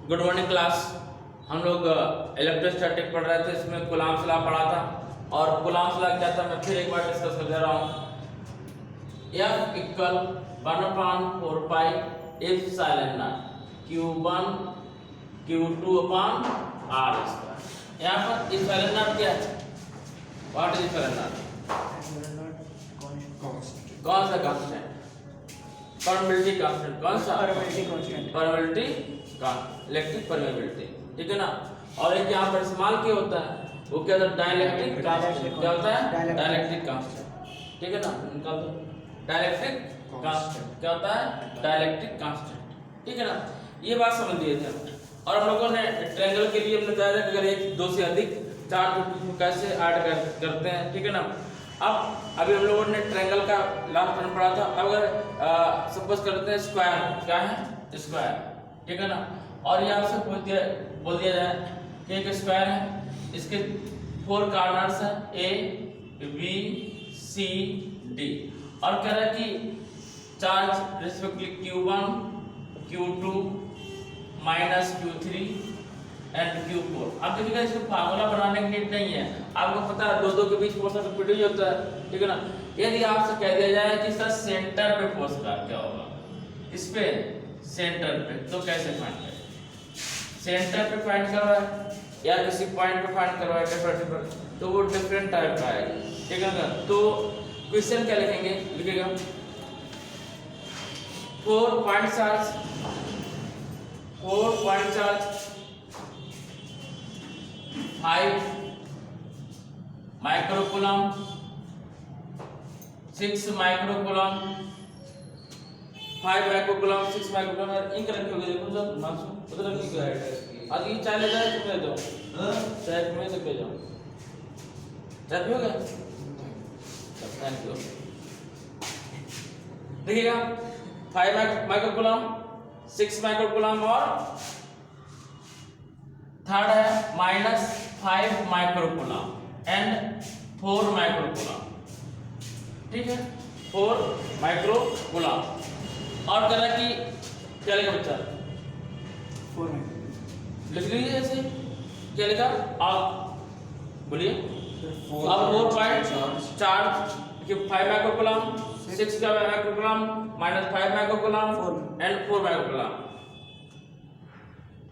Good morning class. हम लोग electrostatic पढ़ रहे थे, इसमें कूलॉम्स लॉ पढ़ा था। और कूलॉम्स लॉ क्या था मैं फिर एक बार डिस्कस कर दे रहा हूँ। F equal 1/4 pi epsilon not Q1 Q2 upon R square. यहाँ पर एप्सिलॉन नॉट क्या है? What is epsilon not? कौन सा कांस्टेंट? Permeability constant. कौन सा? Permeability constant. परमेबिलिटी का इलेक्ट्रिक परमेबिलिटी, ठीक है ना। और एक यहाँ पर इस्तेमाल क्या होता है, वो क्या होता है? Dielectric constant. क्या होता है? डाइलेक्ट्रिक कांस्टेंट, ठीक है ना। निकाल दो। डाइलेक्ट्रिक कांस्टेंट क्या होता है? डाइलेक्ट्रिक कांस्टेंट, ठीक है ना। ये बात समझ लिए थे। और हम लोगों ने ट्रायंगल के लिए हमने बताया था कि अगर एक दो से अधिक चार को कैसे ऐड करते हैं, ठीक है ना। अब अभी हम लोगों ने ट्रायंगल का लास्ट टर्म पढ़ा था। अब अगर सपोज करते हैं स्क्वायर, क्या है? स्क्वायर, ठीक है ना। और ये आपसे बोल दिया जाए कि एक स्क्वायर है, इसके 4 कॉर्नर्स हैं A B C D, और कह रहा है कि charge respectively Q1 Q2 minus Q3 and Q4। अब देखिएगा, इसमें फार्मूला बनाने की नीड नहीं है, आपको पता है दो के बीच फोर्स प्रोड्यूस होता है, ठीक है ना। यदि आपसे कह दिया जाए कि इसका सेंटर पे फोर्स का क्या होगा, इस पे सेंटर पे, तो कैसे फाइंड करें? सेंटर पे फाइंड करवाए या किसी पॉइंट पे फाइंड करवाए, डिफरेंट, तो वो डिफरेंट टाइप का आएगा, ठीक है ना। तो क्वेश्चन क्या लिखेंगे? लिखेगा 4 point charge 5 microcoulomb 6 microcoulomb 5 microcoulomb 6 microcoulomb. Ink रखोगे, देखो जब मार्क्स उधर की क्या है। आज ये चाय ले जाए तुम ले जाओ, चाय में से ले जाओ, चाय पियोगे? Thank you. देखिएगा 5 माइक्रोकूलम 6 माइक्रोकूलम और थर्ड है -5 माइक्रोकूलम एंड 4 माइक्रोकूलम, ठीक है, 4 माइक्रोकूलम। और कह रहा कि क्या लिखा बच्चा? 4 लिख लीजिए ऐसे, क्या लिखा आप बोलिए। अब 4 पॉइंट चार्ज 5 माइक्रोकूलम 6 का microcoulomb -5 microcoulomb and 4 microcoulomb.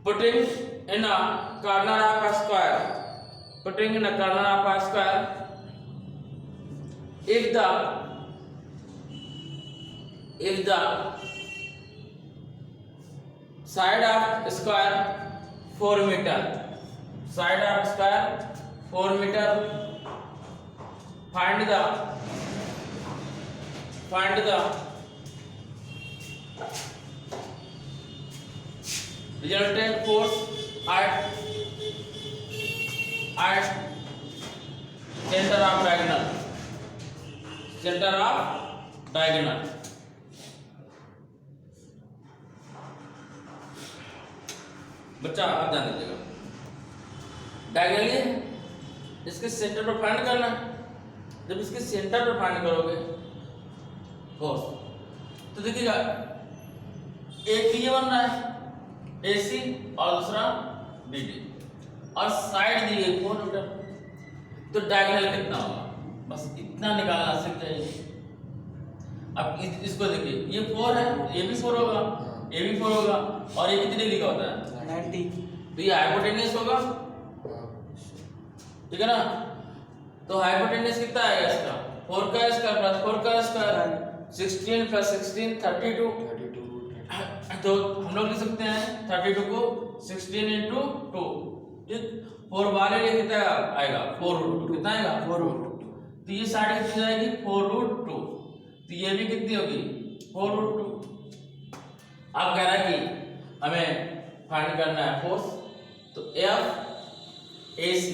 Putting in a corner of a square, putting in a corner of a square, if the side of square 4 meter, side of square 4 meter, find the resultant force at center of diagonal, center of diagonal। बच्चा आप ध्यान दीजिएगा, diagonally इसके centre पर find करना। जब इसके centre पर फाइंड करोगे फोर्स, तो देखिएगा एक ये बन रहा है AC और दूसरा BD, और साइड दी गई 4 मीटर, तो डायगोनल कितना होगा? बस इतना निकालना सीख जाइए। अब इसको देखिए, ये 4 है, ये भी 4 होगा, ये भी 4 होगा, और ये कितनी डिग्री का होता है? 90। तो ये हाइपोटेन्यूस होगा, ठीक है ना। तो हाइपोटेन्यूस कितना आएगा इसका? 4 का स्क्वायर प्लस 4 का स्क्वायर, 16 प्लस 16 32। तो हम लोग लिख सकते हैं 32 को 16 into 2, ठीक। 4 वाले लिए कितना आएगा? 4√2। कितना आएगा? 4√2। तो ये साइड कितनी जाएगी? 4√2। तो ये भी कितनी होगी? 4√2। अब कह रहा है कि हमें फाइंड करना है फोर्स, तो FAC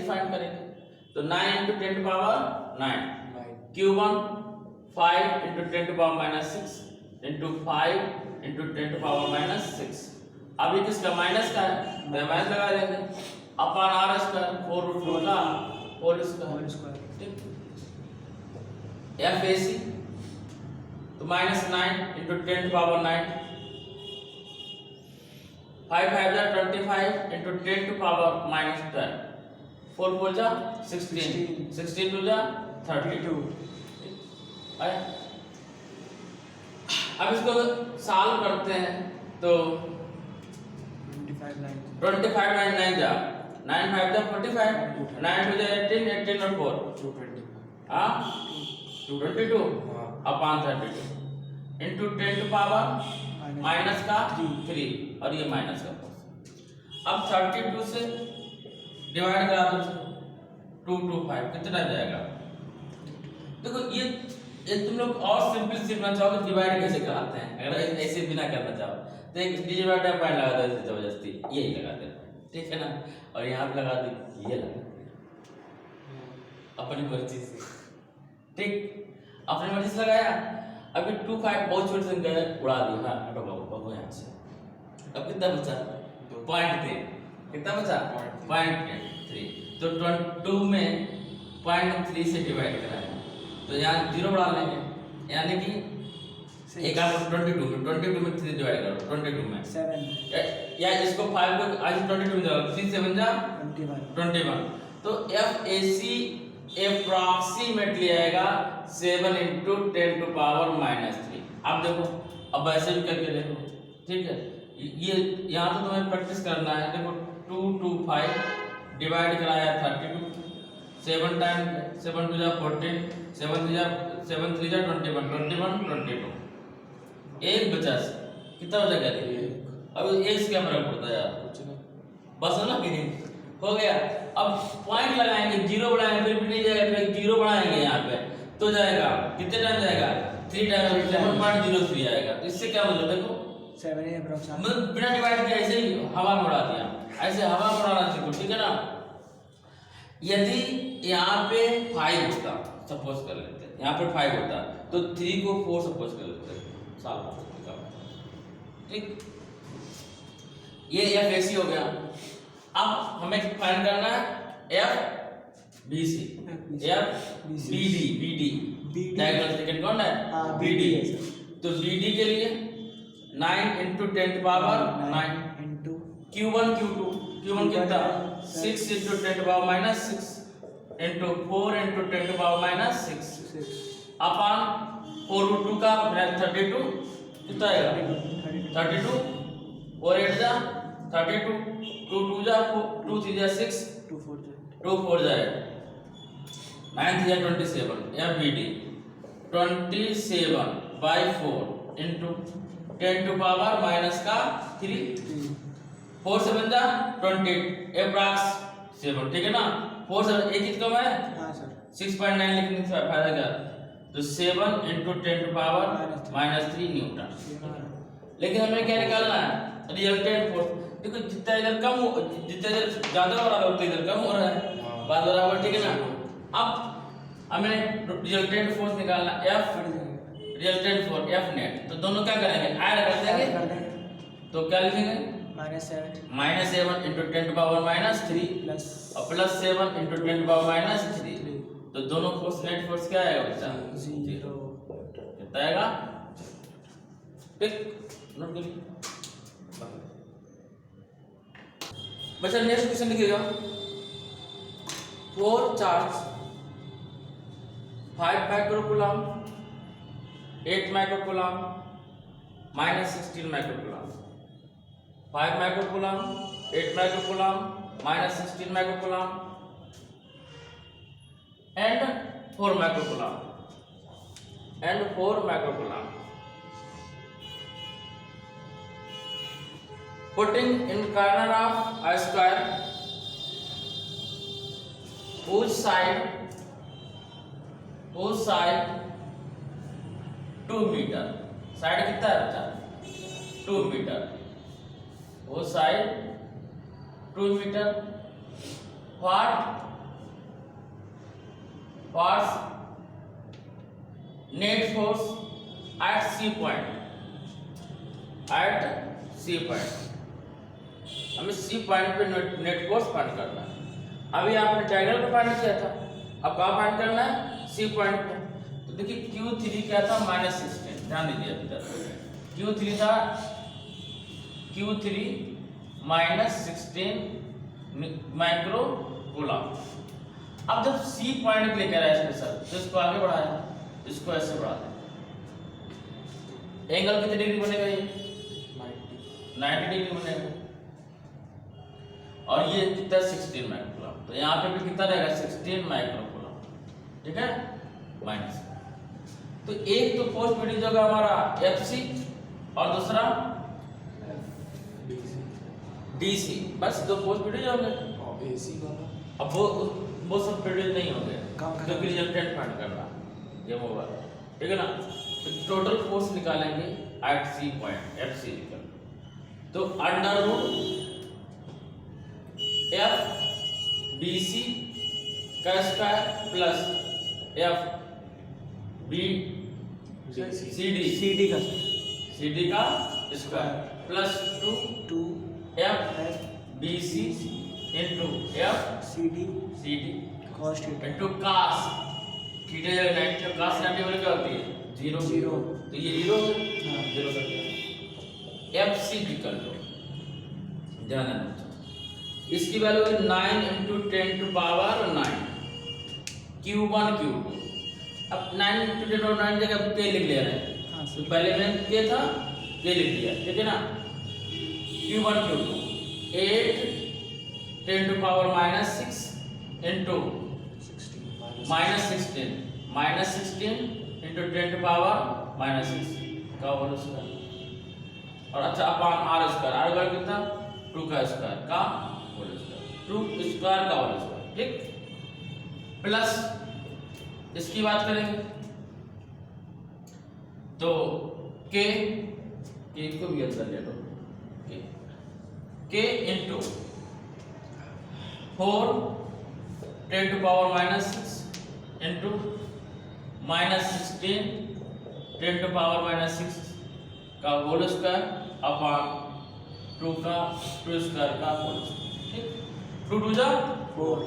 फाइंड करेंगे। तो 9 into 10 to power 9, Q1 5 into 10 to power -6 into 5 into 10 to power -6। अब ये किसका? माइनस का है, तो माइनस लगा देंगे अपॉन R स्क्वायर 4√2 का होल स्क्वायर, ठीक। FAC तो -9 into 10 to power 9 5 5 जा 25 into 10 to power minus 12, 4 4 जा 16, 16 2 जा 32 आया। अब इसको सॉल्व करते हैं तो 25 9 9 जा 9 5 जा 45, 9 2 जा 18, 18 और 4 220 हाँ 222 upon 32 into 10 to power minus का 3 और ये माइनस का 4। अब 32 से डिवाइड करा दो 225 कितना जाएगा। देखो ये तुम लोग और सिंपल सीखना चाहो कि डिवाइड कैसे कराते हैं। अगर ऐसे बिना करना चाहो तो एक डिवाइड पॉइंट लगा दो जबरदस्ती, यही लगा दे, ठीक है ना। और यहाँ पे लगा दो, ये लगा अपनी मर्जी से, ठीक अपनी मर्जी से लगाया। अभी 25 बहुत छोटी संख्या है, उड़ा दी, हाँ हटो बाबू यहाँ से। अब कितना बचा 0.3, कितना बचा 0.3, तो 2 में 0.3 से डिवाइड कराएंगे तो यहाँ 0 बढ़ा लेंगे, यानी कि एक आप 22 में 3 डिवाइड करो 22 में 7 या इसको 5 को आज 22 में जाओ 3 7 जा 21, तो FAC अप्रॉक्सीमेटली आएगा 7 into 10 to power minus 3। अब देखो, अब ऐसे भी करके देखो, ठीक है। ये यहाँ तो तुम्हें प्रैक्टिस करना है। देखो 2 2 5 डिवाइड कराया 32, 7 टाइम 7 2 जा 14, 7 3 जा 21, 21 22, एक बचा से कितना बचा क्या। अब एक से क्या फर्क पड़ता है यार, बस है ना कि नहीं, हो गया। अब पॉइंट लगाएंगे, 0 बढ़ाएंगे फिर भी नहीं जाएगा, फिर 0 बढ़ाएंगे यहाँ पे तो जाएगा, कितने टाइम जाएगा 3 टाइम 7.03 आएगा। तो इससे क्या मतलब देखो 7 है मतलब बिना डिवाइड किया ऐसे ही हवा में उड़ा दिया, ऐसे हवा में उड़ाना सीखो, ठीक है ना। यदि यहाँ पे 5 होता, सपोज कर लेते हैं यहाँ पे 5 होता तो 3 को 4 सपोज कर लेते हैं, साल ठीक। ये FAC हो गया। अब हमें फाइंड करना है FBC, BD डायगोनल सेकंड कौन है BD। तो BD के लिए 9 into 10 to power 9 into Q1 कितना 6 into 10 to power minus 6 into 4 into 10 to power minus 6 upon 4 root 2 का 32 कितना आएगा 32 और 8 जा 32, 2 2 जा 2 3 जा 6, 2 4 जा 9 3 जा 27, FBD 27 by 4 into 10 to power minus का 3, 4 7 जा 20 अप्रॉक्स 7, ठीक है ना। 4 7 एक ही कम है, हाँ सर 6.9 लिखने से फायदा क्या, तो 7 into 10 to power minus 3 Newton. लेकिन हमें क्या निकालना है रिजल्टेंट फोर्स। देखो जितना इधर कम हो, जितना इधर ज्यादा हो रहा है उतना इधर कम हो रहा है, बात बराबर, ठीक है ना। अब हमें रिजल्टेंट फोर्स निकालना F resultant force F net, तो दोनों क्या करेंगे ऐड कर देंगे, तो क्या लिखेंगे -7 into 10 to power minus 3 और plus 7 into 10 to power minus 3, तो दोनों फोर्स नेट फोर्स क्या आएगा बच्चा 0, कितना आएगा, ठीक नोट करिए बच्चा। नेक्स्ट क्वेश्चन लिखिएगा, 4 charge 5 microcoulomb 8 microcoulomb -16 microcoulomb, 5 microcoulomb 8 microcoulomb -16 microcoulomb and 4 microcoulomb putting in corner of a square whose side 2 metre, side कितना है बच्चा 2 मीटर, वो side 2 metre, what's net force at C point, हमें C point पे net force find करना है। अभी आपने डायगोनल पे फाइंड किया था, अब कहाँ फाइंड करना है C पॉइंट पे। तो देखिए Q3 क्या था -16, ध्यान दीजिए अभी तक Q3 था, Q3 -16 माइक्रो कूलम। अब जब सी पॉइंट लेकर आया इसके साथ तो इसको आगे बढ़ाया, इसको ऐसे बढ़ा दें। एंगल कितने डिग्री बनेगा ये 90 डिग्री बनेगा। और ये कितना 16 माइक्रो कूलम, तो यहाँ पे भी कितना रहेगा 16 माइक्रो कूलम, ठीक है माइनस। तो एक तो फोर्स प्रोड्यूस होगा हमारा FC और दूसरा DC, बस दो फोर्स प्रोड्यूस होंगे। अब वो सब प्रोड्यूस नहीं होंगे क्योंकि रिजल्टेंट फाइंड करना ये होगा, ठीक है ना। तो टोटल फोर्स निकालेंगे एट सी पॉइंट FC निकल, तो अंडर रूट F BC का square plus F B CD का square plus 2 F BC into F CD cos theta into cos theta. 90 cos 90 वाली क्या होती है 0, तो ये 0 है, 0 कर दिया। FC इक्वल टू ध्यान देना, इसकी वैल्यू है 9 × 10⁻⁹ Q1 Q2। अब 9 × 10⁻⁹ जगह K लिख ले रहे हैं, तो पहले में K था K लिख दिया, ठीक है ना। Q1 Q2 8 × 10⁻⁻6 इंटू -16 × 10⁻⁻6 का होल स्क्वायर, और अच्छा अपॉन R स्क्वायर कितना 2 का स्क्वायर का होल स्क्वायर, 2 स्क्वायर का होल स्क्वायर, ठीक। प्लस इसकी बात करेंगे तो K को भी अंदर ले लो, K इंटू 4 × 10⁻⁻6 इंटू -16 × 10⁻⁻6 का होल स्क्वायर अपॉन 2 स्क्वायर का होल स्क्वायर, ठीक। 2 2 जा 4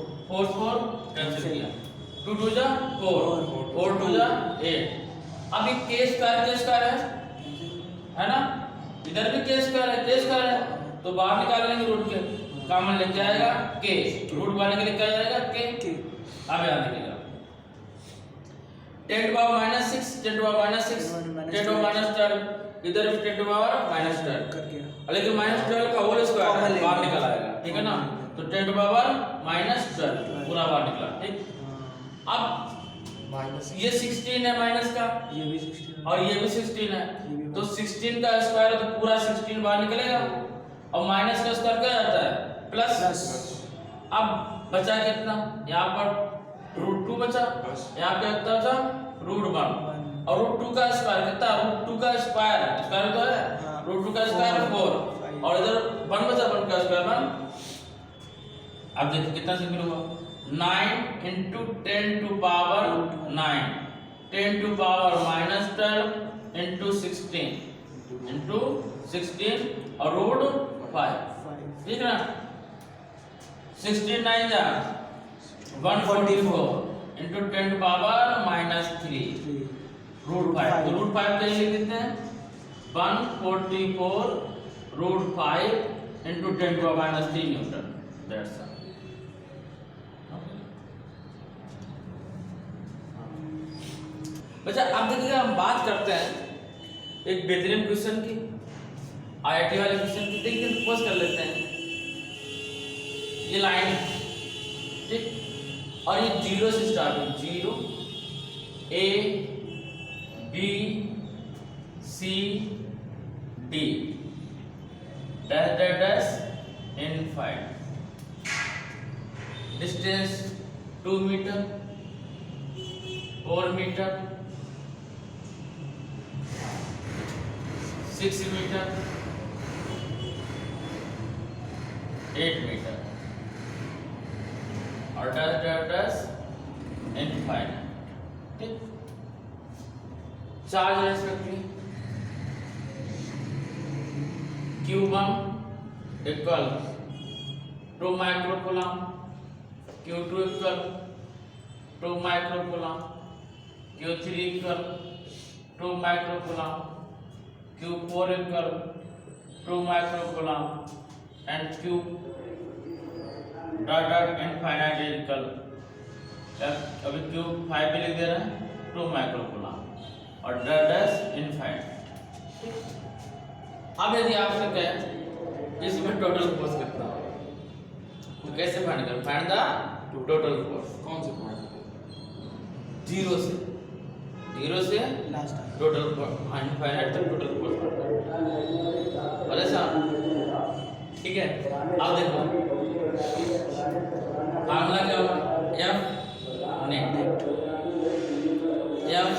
कैंसिल किया, 2 2 जा 4 4 2 जा 8। अब ये K स्क्वायर है ना, इधर भी K स्क्वायर है, तो बाहर निकाल लेंगे रूट के, कॉमन लेके आएगा K, रूट बाहर निकल के आएगा K। अब यहाँ देखिएगा 10⁻⁻6 इधर भी 10⁻⁻12 लेकिन -12 का होल स्क्वायर बाहर निकल आएगा, ठीक है ना। तो 10⁻12 पूरा बाहर निकला, ठीक। अब ये 16 है माइनस का, ये भी 16 और ये भी 16 है, तो 16 का स्क्वायर है तो पूरा 16 बाहर निकलेगा, और माइनस का स्क्वायर क्या जाता है प्लस। अब बचा कितना, यहाँ पर √2 बचा, यहाँ पे कितना था √1, और √2 का स्क्वायर कितना, √2 का स्क्वायर तो है, √2 का स्क्वायर 4, और इधर 1 बचा, 1 का स्क्वायर 1। अब देखिए कितना सिंपल हुआ, 9 × 10⁻⁹ 10⁻⁻12 इंटू 16 और √5, ठीक है ना। 16 9 जा 144 इंटू 10⁻⁻3 √5, तो √5 का ये लिख देते हैं 144 √5 इंटू 10⁻⁻3 न्यूटन, दैट्स ऑल। बच्चा अब देखिएगा, हम बात करते हैं एक बेहतरीन क्वेश्चन की, IIT वाले क्वेश्चन की। देखिए सपोज कर लेते हैं ये लाइन, ठीक, और ये 0 से स्टार्ट है, 0 A B C D dash infinite, distance 2 metre 4 metre 6 metre 8 metre, और डैश इनफाइनाइट, ठीक। Charge respectively Q1 equal 2 micro coulomb, Q2 equal 2 micro coulomb, Q3 equal 2 micro coulomb, Q4 equal 2 micro coulomb, and Q dot dot infinite equal, अभी Q 5 पे लिख दे रहे हैं 2 micro coulomb और dash infinite. अब यदि आपसे कहे इसमें टोटल फोर्स कितना होगा तो कैसे फाइंड करें? Find the total force. कौन से पॉइंट? जीरो से लास्ट टोटल फोर्स इनफाइनाइट तक टोटल फोर्स और ऐसा, ठीक है। अब देखो फार्मूला क्या होगा? F नेट F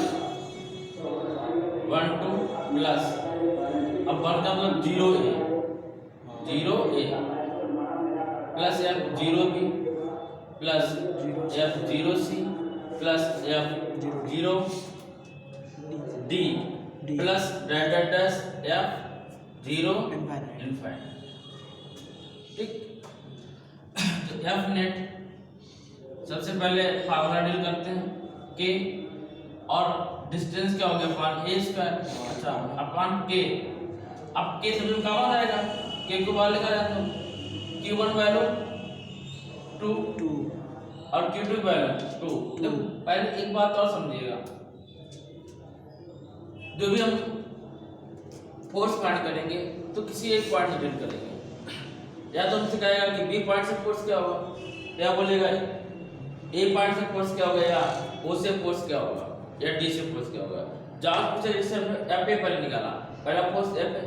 1 2 प्लस, अब 1 का मतलब 0A plus F 0B plus F 0C plus F 0D plus dash F 0 infinite, ठीक। तो F नेट सबसे पहले फार्मूला डील करते हैं के और डिस्टेंस क्या हो गया अपॉन ए स्क्वायर, अच्छा अपॉन के। अब के सभी में कॉमन आएगा, के को बाहर लेकर आए तो q1 वैल्यू 2 और q2 वैल्यू 2। तो पहले एक बात और समझिएगा, जो भी हम फोर्स फाइंड करेंगे तो किसी एक पॉइंट से डील करेंगे। या तो हमसे कहेगा कि बी पॉइंट से फोर्स क्या होगा, या बोलेगा ए पॉइंट से फोर्स क्या होगा, या ओ से फोर्स क्या होगा, या डी से फोर्स क्या होगा। जहां पूछे जिससे हमने एफ ए पर निकाला, पहला फोर्स एफ है,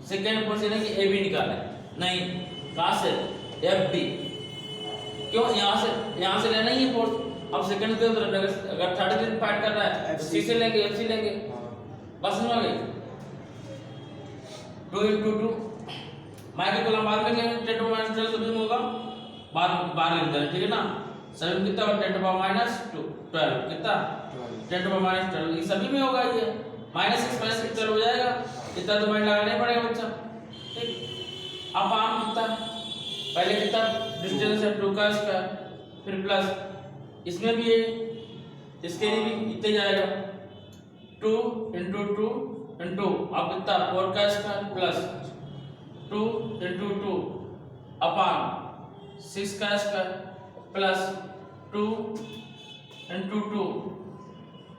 सेकेंड फोर्स ये नहीं कि ए बी निकाले, नहीं, कहां से? F B. क्यों? यहां से लेना ही है फोर्स। अब सेकंड के तरफ अगर थर्ड दिन फाइंड कर रहा है तो सी से लेंगे, एफ सी लेंगे, बस समझ में गई। 2 × 2 माइक्रो कूलम बाद में लेंगे, 10 to minus 12 सभी में होगा, बार लिख देना, ठीक है ना। सभी में कितना होगा? 10 to minus 12 कितना? 10 to minus 12, ये सभी में होगा, ये -6 -6 12 हो जाएगा। इतना तो माइंड लगाना ही पड़ेगा बच्चा, ठीक। अब आम कितना, पहले कितना डिस्टेंस है 2 का स्क्वायर, फिर प्लस इसमें भी है, इसके लिए भी इतने जाएगा 2 × 2 × अब कितना 4 का स्क्वायर प्लस 2 × 2 अपॉन 6 का स्क्वायर प्लस 2 × 2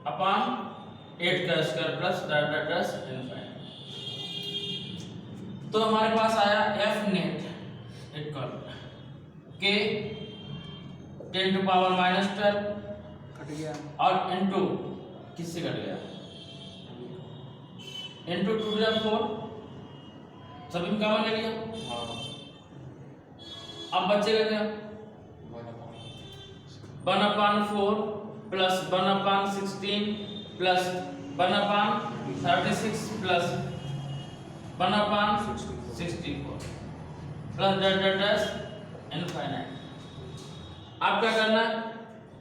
अपॉन 8 का स्क्वायर प्लस डैश इनफाइनाइट। तो हमारे पास आया एफ नेट इक्वल के 10 to power -12 कट गया और इनटू किससे कट गया? इनटू 2 to the 4 सभी में कॉमन ले लिया। अब बचेगा क्या? 1/4 plus 1/16 plus 1/36 plus 1/64 plus dash infinite. अब क्या करना है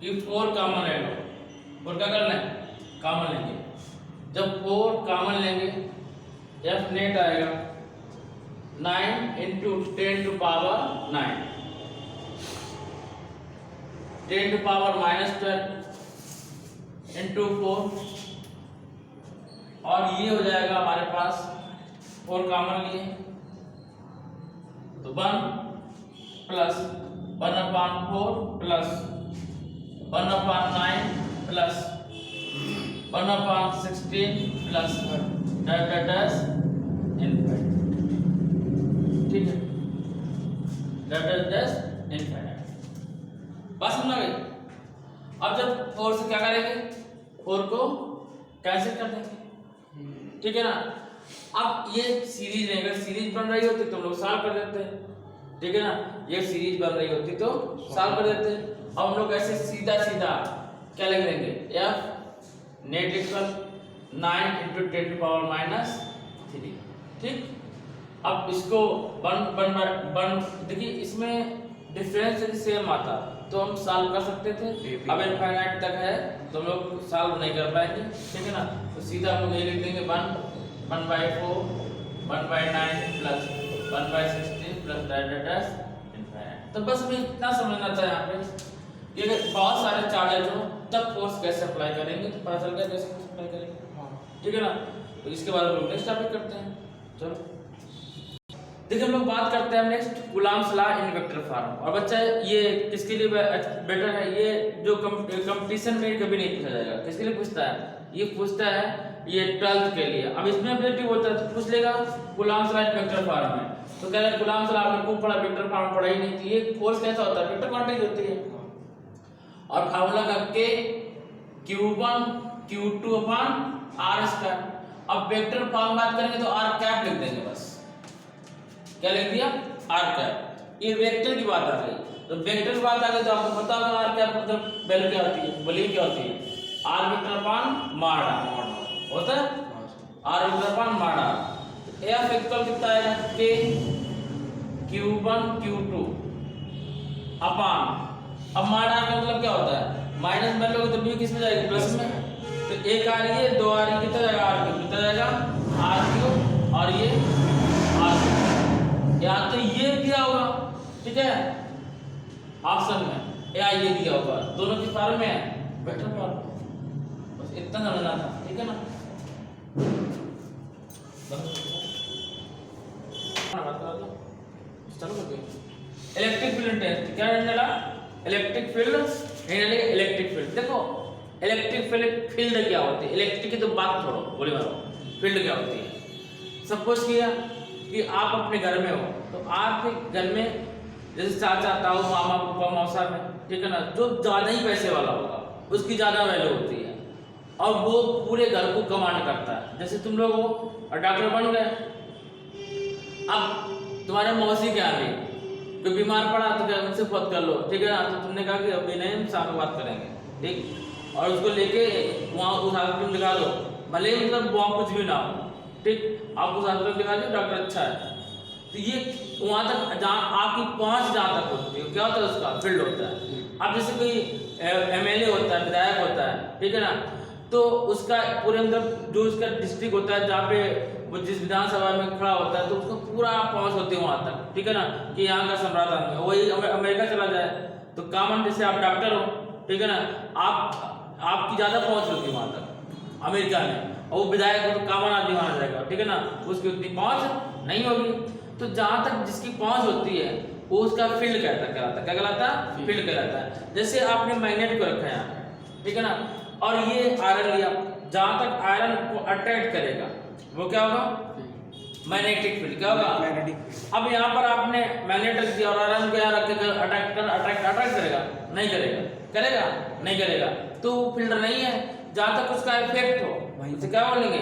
कि 4 कॉमन ले लो। 4 क्या करना है? कॉमन लेंगे। जब 4 कॉमन लेंगे एफ नेट आएगा 9 × 10 to power 9, 10 to power -12 × 4 और ये हो जाएगा हमारे पास 4 कॉमन लिए तो 1 plus 1/4 plus 1/9 plus 1/16 plus dash infinite, ठीक है, डैश इनफाइनाइट। बस समझ गई। अब जब 4 से क्या करेंगे? 4 को कैंसिल कर देंगे, ठीक है ना। अब ये सीरीज नहीं, अगर सीरीज बन रही होती तो हम लोग सॉल्व कर देते हैं, ठीक है ना। ये सीरीज बन रही होती तो सॉल्व कर देते हैं। अब हम लोग ऐसे सीधा सीधा क्या लिख देंगे? F net equal 9 × 10 to power -3, ठीक। अब इसको बन देखिए, इसमें डिफरेंस यदि सेम आता तो हम सॉल्व कर सकते थे। अब इनफाइनाइट तक है तो हम लोग सॉल्व नहीं कर पाएंगे, ठीक है ना। तो सीधा हम लोग ये लिख देंगे 1/4 1/9 प्लस 1/16 प्लस डैश इनफाइनाइट। तो बस हमें इतना समझना था यहाँ पे कि अगर बहुत सारे चार्जेज हो तब फोर्स कैसे अप्लाई करेंगे, तो पता चल गया कैसे फोर्स अप्लाई करेंगे, ठीक है ना। तो इसके बाद हम लोग नेक्स्ट टॉपिक करते हैं, चलो। देखिए हम लोग बात करते हैं next Coulomb's law in vector form. और बच्चा ये किसके लिए बेटर है, ये जो कंपटीशन में कभी नहीं पूछा जाएगा। किसके लिए पूछता है, ये पूछता है ये 12th के लिए। अब इसमें ऑब्जेक्टिव होता है तो पूछ लेगा Coulomb's law in vector form में, तो कह रहा है कूलम्ब्स लॉ आपने खूब पढ़ा, वेक्टर फॉर्म पढ़ा ही नहीं। तो ये फोर्स कैसा होता है, वेक्टर क्वांटिटी होती है। और फार्मूला का K Q1 Q2 upon R square. अब वेक्टर फॉर्म बात करेंगे तो R कैप लिख देंगे, बस क्या लिख दिया, R कैप। ये वेक्टर की बात आ गई, तो वेक्टर की बात आ गई तो आपको पता होगा R कैप मतलब वैल्यू क्या होती है, बोलिए क्या होती है, R vector upon mod R होता है, R vector upon mod R। तो F इक्वल कितना आएगा, K Q1 Q2 अपॉन, अब मॉड R का मतलब क्या होता है, माइनस में लोगे तो भी किस में जाएगी, प्लस में। तो एक आ रही है, दो आ रही है, कितना जाएगा, R क्यूब कितना जाएगा, R क्यूब, और ये R क्यूब, या तो ये दिया होगा, ठीक है, ऑप्शन में, या ये दिया होगा, दोनों की फॉर्म में है वेक्टर फॉर्म। बस इतना समझना था, ठीक है ना। चलो इलेक्ट्रिक फील्ड टेस्ट क्या रहने लगा, इलेक्ट्रिक फील्ड। देखो इलेक्ट्रिक फील्ड क्या होती है, इलेक्ट्रिक की तो बात छोड़ो, बोले मारो, फील्ड क्या होती है। सपोज किया कि आप अपने घर में हो, तो आपके घर में जैसे चाचा ताऊ मामा पापा मौसा में, ठीक है ना, जो ज्यादा ही पैसे वाला होगा उसकी ज्यादा वैल्यू होती है, और वो पूरे घर को कमांड करता है। जैसे तुम लोग हो और डॉक्टर बन गए, अब तुम्हारे मौसी क्या भी कोई बीमार पड़ा तो क्या उनसे बात कर लो, ठीक है ना। तो तुमने कहा कि अभी नहीं, हम शाम में बात करेंगे, ठीक, और उसको लेके वहाँ उस हॉस्पिटल में दिखा दो, भले ही मतलब वहाँ कुछ भी ना हो, ठीक, आप उस हॉस्पिटल में दिखा दो, डॉक्टर अच्छा है। तो ये वहाँ तक जहाँ आपकी पहुँच जहाँ तक होती है, क्या होता है, उसका फील्ड होता है। अब जैसे कोई MLA होता है, विधायक होता है, ठीक है ना, तो उसका पूरे मतलब जो उसका डिस्ट्रिक्ट होता है जहाँ पे वो जिस विधानसभा में खड़ा होता है, तो उसको पूरा पहुंच होती है वहां तक, ठीक है ना, कि यहाँ का सम्राट आदमी है। वही अमेरिका चला जाए तो कॉमन, जैसे आप डॉक्टर हो, ठीक है ना, आपकी ज्यादा पहुंच होती है वहां तक अमेरिका में, और वो विधायक हो तो कॉमन आदमी वहां जाएगा, ठीक है ना, उसकी उतनी पहुंच नहीं होगी। तो जहां तक जिसकी पहुंच होती है वो उसका फील्ड कहलाता है, क्या कहलाता है, फील्ड कहलाता है। जैसे आपने मैग्नेट को रखा है यहाँ, ठीक है ना, और ये आयरन लिया, जहां तक आयरन को अट्रैक्ट करेगा वो क्या होगा, मैग्नेटिक फील्ड, क्या होगा, मैग्नेटिक फील्ड। अब यहाँ पर आपने मैग्नेट रख दिया और आयरन को यहाँ रख के अट्रैक्ट करेगा, नहीं करेगा, करेगा नहीं करेगा, तो फील्ड नहीं है। जहाँ तक उसका इफेक्ट हो उसे क्या बोलेंगे,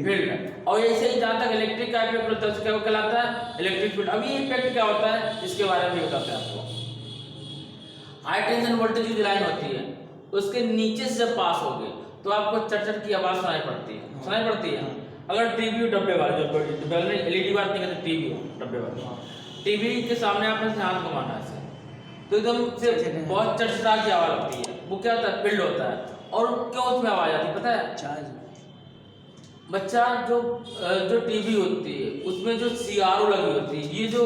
फील्ड। और ऐसे ही जहाँ तक इलेक्ट्रिक का इफेक्ट होता है उसका क्या कहलाता है, इलेक्ट्रिक फील्ड। अब ये इफेक्ट क्या होता है इसके बारे में बताते हैं आपको। हाई टेंशन वोल्टेज की लाइन होती है, उसके नीचे से जब पास हो गए तो आपको चट की आवाज सुनाई पड़ती है। अगर टीवी हो डब्बे वाले, जो LED बात नहीं करते, टीवी हो डब्बे वाले, टीवी के सामने आपने हाथ घुमाना है तो एकदम से बहुत चटचटा की आवाज होती है, वो क्या होता है, फील्ड होता है। और क्या उसमें आवाज आती है पता है, चार्ज। बच्चा जो टीवी होती है उसमें जो CRO लगी होती है, ये जो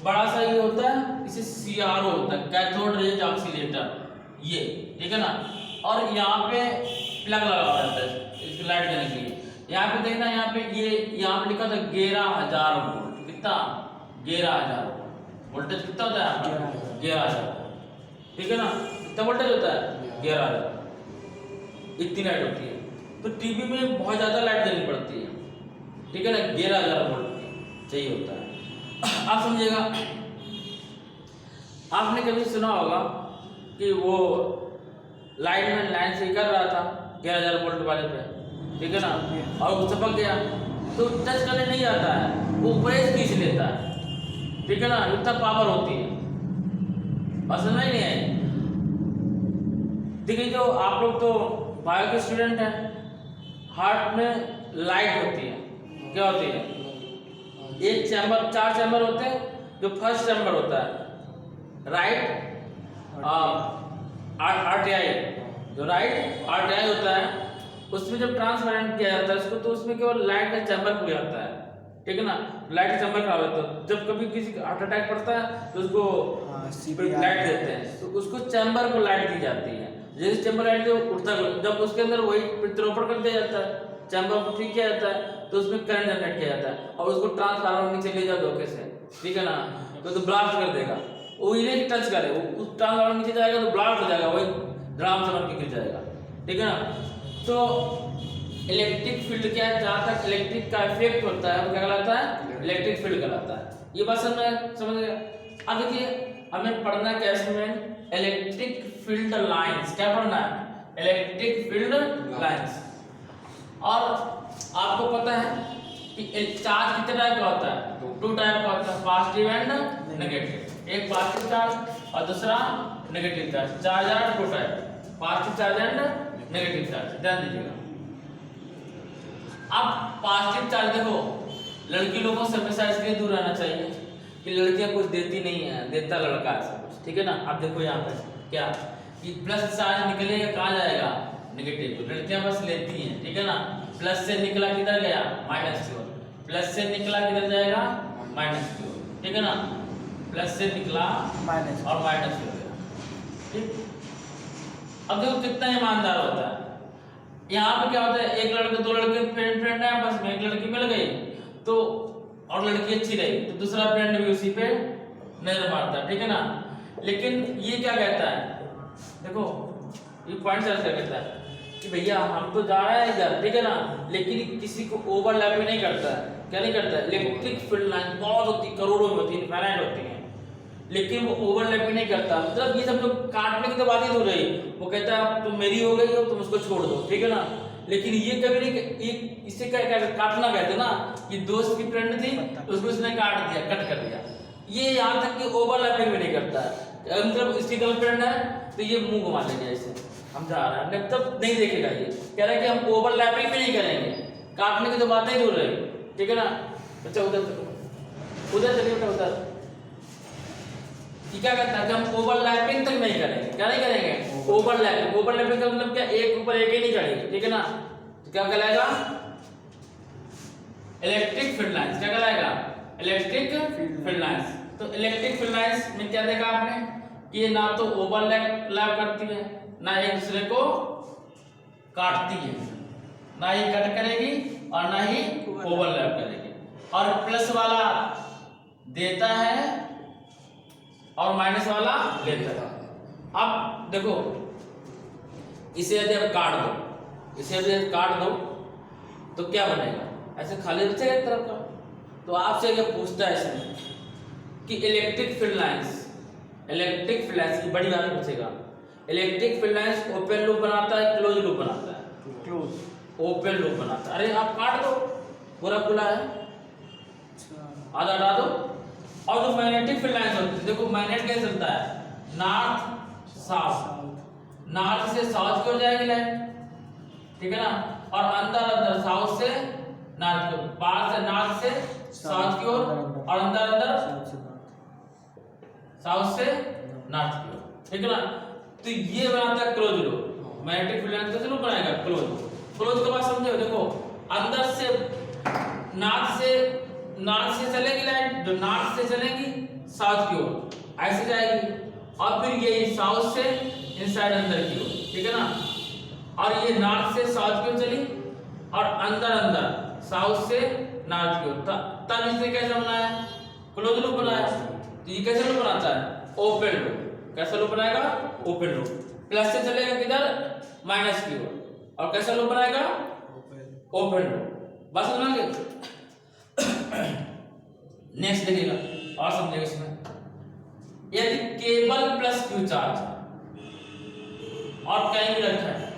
बड़ा सा ये होता है इसे CRO होता है, कैथोड रेज ऑक्सीलेटर, ये ठीक है ना। और यहाँ पे प्लग लगा हुआ रहता है इसकी लाइट देने के लिए। यहाँ पे देखना, यहाँ पे यहाँ पे लिखा था 11,000 वोल्ट, कितना, 11,000 वोल्टेज कितना होता है, 11,000, ठीक है ना, कितना वोल्टेज होता है, 11,000, इतनी लाइट होती है। तो टीवी में बहुत ज्यादा लाइट देनी पड़ती है, ठीक है ना, 11,000 वोल्ट की चाहिए होता है। आप समझिएगा, आपने कभी सुना होगा कि वो लाइन से कर रहा था 11,000 वोल्ट वाले पे, ठीक है ना, और वो चपक गया तो टच करने नहीं आता है, वो प्रेस खींच लेता है, ठीक है ना, इतना पावर होती है, और समझ नहीं आई। देखिए जो आप लोग तो बायो के स्टूडेंट हैं, हार्ट में लाइट होती है, क्या होती है, एक चैम्बर, 4 चैम्बर होते हैं। जो फर्स्ट चैम्बर होता है राइट आर्टरी, जो राइट आर्टरी होता है, उसमें जब ट्रांसपेरेंट किया जाता है उसको, तो उसमें केवल लाइट का चैम्बर खुल जाता है, ठीक है ना, लाइट का चैम्बर खराब होता है। जब कभी किसी का हार्ट अटैक पड़ता है तो उसको लाइट देते हैं, तो उसको चैम्बर को लाइट दी जाती है। जैसे चैम्बर लाइट जो उठता है, जब उसके अंदर वही प्रत्यारोपण कर दिया जाता है चैम्बर को ठीक किया जाता है तो उसमें करंट जनरेट किया जाता है और उसको ट्रांसफार्मर में नीचे ले जाओ धोखे से, ठीक है ना, तो ब्लास्ट कर देगा, वो इन्हें टच करे, वो उस ट्रांसफार्मर नीचे जाएगा तो ब्लास्ट हो जाएगा, वही ड्राम से बन के गिर जाएगा, ठीक है ना। तो इलेक्ट्रिक फील्ड क्या है, जहाँ तक इलेक्ट्रिक का इफेक्ट होता है वो क्या कहलाता है, इलेक्ट्रिक फील्ड कहलाता है। ये बात समझ गए। अब देखिए हमें पढ़ना है क्या इसमें, इलेक्ट्रिक फील्ड लाइंस, क्या पढ़ना है, इलेक्ट्रिक फील्ड लाइंस। और आपको पता है कि चार्ज कितने टाइप का होता है, 2 टाइप का होता है, पॉजिटिव एंड नेगेटिव। एक पॉजिटिव चार्ज और दूसरा negative charge. Charge are 2 type, positive charge and negative charge, ध्यान दीजिएगा। अब पॉजिटिव चार्ज देखो, लड़की लोगों से हमेशा इसलिए दूर रहना चाहिए कि लड़कियां कुछ देती नहीं है, देता लड़का है सब कुछ, ठीक है ना। अब देखो यहाँ पे क्या कि प्लस चार्ज निकलेगा कहाँ जाएगा, नेगेटिव, लड़कियां बस लेती हैं, ठीक है ना। प्लस से निकला किधर गया, माइनस की ओर, प्लस से निकला किधर जाएगा, माइनस की ओर, ठीक है ना। प्लस से निकला माइनस और माइनस की ओर गया, ठीक। अब देखो कितना ईमानदार होता है। यहाँ पे क्या होता है, एक लड़के 2 लड़के फ्रेंड है आपस में, एक लड़की मिल गई तो और लड़की अच्छी रही तो दूसरा फ्रेंड भी उसी पे नजर मारता है, ठीक है ना। लेकिन ये क्या कहता है, देखो ये पॉइंट क्या कहता है कि भैया हम तो जा रहे हैं इधर, ठीक है ना, लेकिन किसी को ओवरलैप नहीं करता है। क्या नहीं करता है, इलेक्ट्रिक फील्ड लाइन बहुत होती, करोड़ों में होती है, इनफाइनाइट होती है, लेकिन वो ओवरलैप नहीं करता। मतलब ये सब जो काटने की तो बात ही हो रही, वो कहता है तुम मेरी हो गई हो तुम उसको छोड़ दो, ठीक है ना। लेकिन ये कभी नहीं, इसे क्या काटना कहते ना, कि दोस्त की फ्रेंड थी उसको उसने काट दिया, कट कर दिया। ये यहाँ तक कि ओवरलैपिंग भी नहीं करता है, मतलब इसकी गर्लफ्रेंड है तो ये मुंह घुमा लेगा ऐसे, हम जा रहे हैं तब नहीं देखेगा। ये कह रहा है कि हम ओवरलैपिंग भी नहीं करेंगे, काटने की तो बातें ही हो रही, ठीक है ना। अच्छा उधर चलिए बेटा उधर, क्या कहता है कि हम ओवरलैपिंग तक नहीं करेंगे। क्या नहीं करेंगे, ओवरलैपिंग का मतलब क्या, एक ऊपर एक ही नहीं चढ़ेगी, ठीक है ना। तो क्या कहलाएगा, इलेक्ट्रिक फील्ड लाइंस। क्या कहलाएगा, इलेक्ट्रिक फील्ड लाइंस। तो इलेक्ट्रिक फील्ड लाइंस में क्या देखा आपने कि ये ना तो ओवरलैप करती है, ना एक दूसरे को काटती है, ना ही कट करेगी और ना ही ओवरलैप करेगी। और प्लस वाला देता है और माइनस वाला लेता है। अब देखो इसे यदि आप काट दो, इसे यदि काट दो तो क्या बनेगा, ऐसे खाली बचेगा एक तरफ का। तो आपसे क्या पूछता है इसमें कि electric field lines, electric field lines की बड़ी बात पूछेगा। Electric field lines open loop बनाता है, क्लोज लूप बनाता है, क्लोज ओपन लूप बनाता है। अरे आप काट दो, पूरा खुला है, आधा हटा दो। और जो मैग्नेटिक फील्ड लाइंस होती है, देखो मैग्नेट कैसे चलता है, नॉर्थ साउथ, नॉर्थ से साउथ की ओर जाएगी लाइन, ठीक है ना। और अंदर साउथ से नॉर्थ की ओर, बाहर से नॉर्थ से साउथ की ओर और अंदर साउथ से नॉर्थ की ओर, ठीक है ना। तो ये बनाता है close loop. Magnetic field lines कैसे लूप बनाएगा, क्लोज का बात समझो। देखो अंदर से नॉर्थ से चलेगी लाइन, जो नॉर्थ से चलेगी साउथ की ओर ऐसे जाएगी, और फिर ये साउथ से इनसाइड अंदर की ओर, ठीक है ना। और ये नॉर्थ से साउथ की ओर चली और अंदर साउथ से नॉर्थ की ओर, तब इसने कैसे बनाया, क्लोज लूप बनाया। तो ये कैसे लूप बनाता है, ओपन लूप। कैसा लूप बनाएगा, ओपन लूप। प्लस से चलेगा किधर, माइनस की ओर, और कैसा लूप बनाएगा, ओपन लूप। बस समझ गए। नेक्स्ट देखिएगा और समझिएगा इसमें, यदि केबल प्लस क्यू चार्ज और कहीं भी रखा है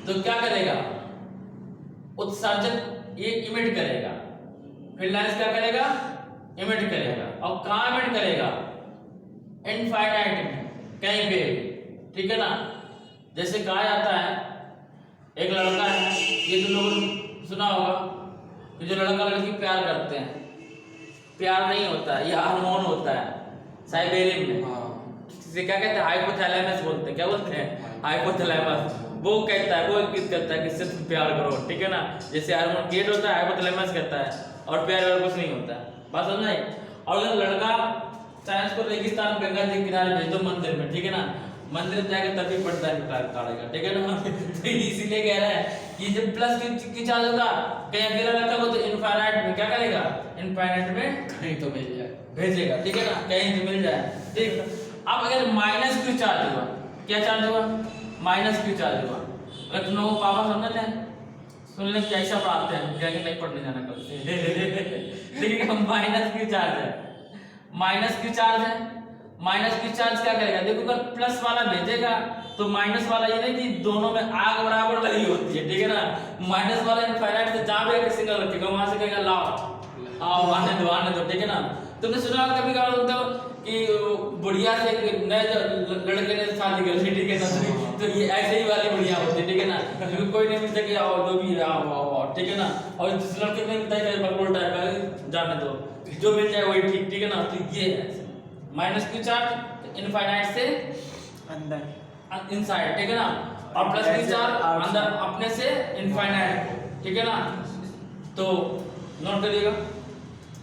तो क्या करेगा, उत्सर्जन ये इमिट करेगा, फील्ड लाइंस क्या करेगा, इमिट करेगा। और कहाँ इमिट करेगा, इनफाइनाइट में, कहीं पे, ठीक है ना। जैसे कहा जाता है एक लड़का है, ये तो लोगों ने सुना होगा कि जो लड़का लड़की प्यार करते हैं, प्यार नहीं होता है, ये हार्मोन होता है साइबेरियन में। इसे क्या कहते हैं, हाइपोथैलेमस बोलते हैं। क्या बोलते हैं, हाइपोथैलेमस। वो कहता है, वो इंगित करता है कि इससे तुम प्यार करो, ठीक है ना। जैसे हार्मोन क्रिएट होता है, हाइपोथैलेमस कहता है, और प्यार वाला कुछ नहीं होता है। बात समझ आई। और अगर लड़का चाहे उसको रेगिस्तान गंगा जी के किनारे भेज दो मंदिर में, ठीक है ना, मंदिर में जाके तभी पड़ता है काटेगा, ठीक है ना। तो इसीलिए कह रहा है कि जब प्लस की चार्ज होगा कहीं अकेला रखा हो तो इनफाइनाइट में क्या करेगा, इनफाइनाइट में कहीं तो मिल जाए, भेजेगा, ठीक है ना, कहीं तो मिल जाए, ठीक। अब अगर माइनस क्यू चार्ज हुआ, क्या चार्ज हुआ, माइनस क्यू चार्ज हुआ, अगर तुम लोगों को पापा सुन ले कैसा पढ़ाते हैं, क्या कि नहीं पढ़ने जाना कल। लेकिन हम माइनस क्यू चार्ज है, माइनस क्यू चार्ज है, माइनस क्यू चार्ज क्या करेगा, देखो अगर प्लस वाला भेजेगा तो माइनस वाला ये नहीं कि दोनों में आग बराबर लगी होती है, ठीक है ना। माइनस वाला इनफाइनाइट से जहां पे एक सिंगल रखेगा वहां से कहेगा लाओ आओ आने दो, ठीक है ना। तुमने सुना कभी कभार होता हो कि बुढ़िया से नए लड़के ने शादी कर ली, ठीक है ना, तो ये ऐसे ही वाली बुढ़िया होती है, ठीक है ना, क्योंकि कोई नहीं मिलता कि आओ जो भी आओ, ठीक है ना। और जिस लड़के को मिलता है बकलोल टाइप का, जाने दो, जो मिल जाए वही ठीक, ठीक है ना। तो ये है माइनस क्यू चार्ज, इनफाइनाइट से अंदर इनसाइड, ठीक है ना, और प्लस क्यू चार्ज अंदर अपने से इनफाइनाइट, ठीक है ना। तो नोट करिएगा,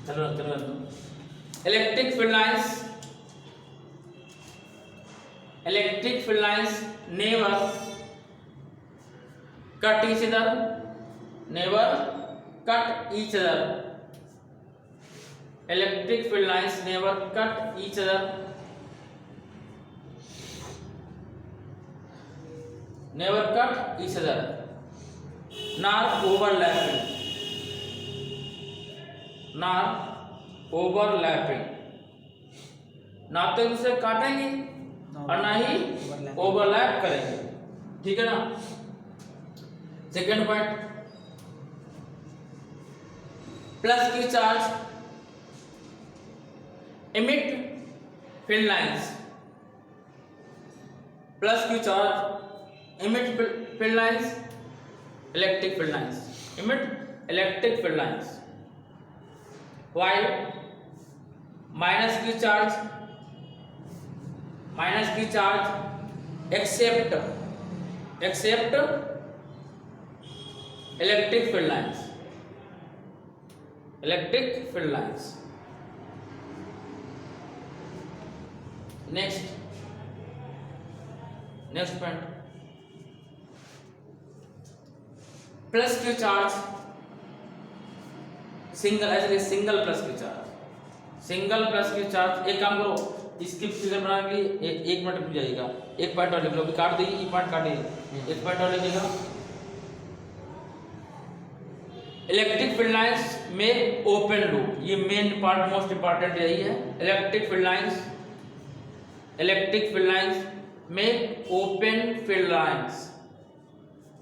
चलो electric field lines never cut each other, never cut each other, electric field lines never cut each other, never cut each other nor overlapping, ना तो इसे काटेंगे और ना ही ओवरलैप करेंगे, ठीक है ना। Second point, plus Q charge emit field lines, plus Q charge emit field lines, electric field lines, emit electric field lines, while minus q charge accept electric field lines. Next point, plus Q charge single plus Q charge, एक काम करो, इसकी figure बनाने के लिए एक minute रुक जाइएगा, एक पॉइंट और लिख लो, काट दीजिए, ये पॉइंट काटिए, एक पॉइंट और लिखिएगा। इलेक्ट्रिक फील्ड लाइंस में ओपन लूप, ये मेन पार्ट मोस्ट इंपॉर्टेंट यही है। इलेक्ट्रिक फील्ड लाइंस में ओपन फील्ड लाइंस,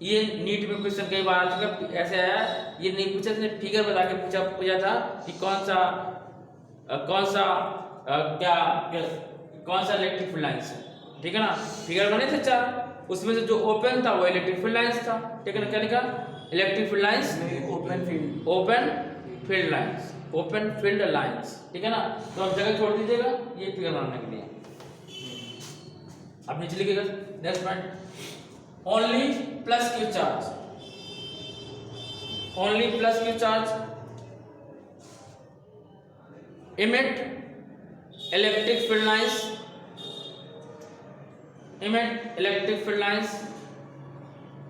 ये नीट में क्वेश्चन कई बार आ चुका, ऐसे आया, ये नहीं पूछा, इसने फिगर बता के पूछा था कि कौन सा इलेक्ट्रिक फील्ड लाइंस है, ठीक है ना। फिगर बने थे 4, उसमें से जो ओपन था वो इलेक्ट्रिक फील्ड लाइंस था, ठीक है ना। क्या लिखा, electric field lines open field lines, ठीक है ना। तो अब जगह छोड़ दीजिएगा ये फिगर बनाने के लिए। अब नीचे लिखिएगा next point, only plus q charge emit electric field lines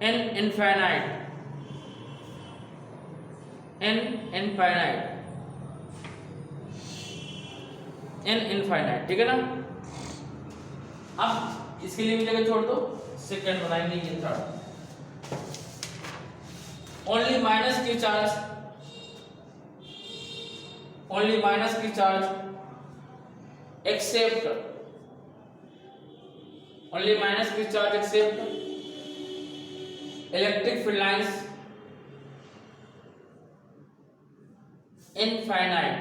in infinite, ठीक है ना। अब इसके लिए भी जगह छोड़ दो, सेकंड बनाएंगे ये third. only minus q charge accept electric field lines infinite,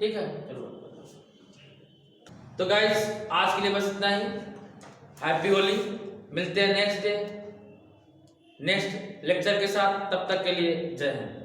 ठीक है। चलो तो गाइस आज के लिए बस इतना ही। हैप्पी होली, मिलते हैं नेक्स्ट लेक्चर के साथ, तब तक के लिए जय हिंद।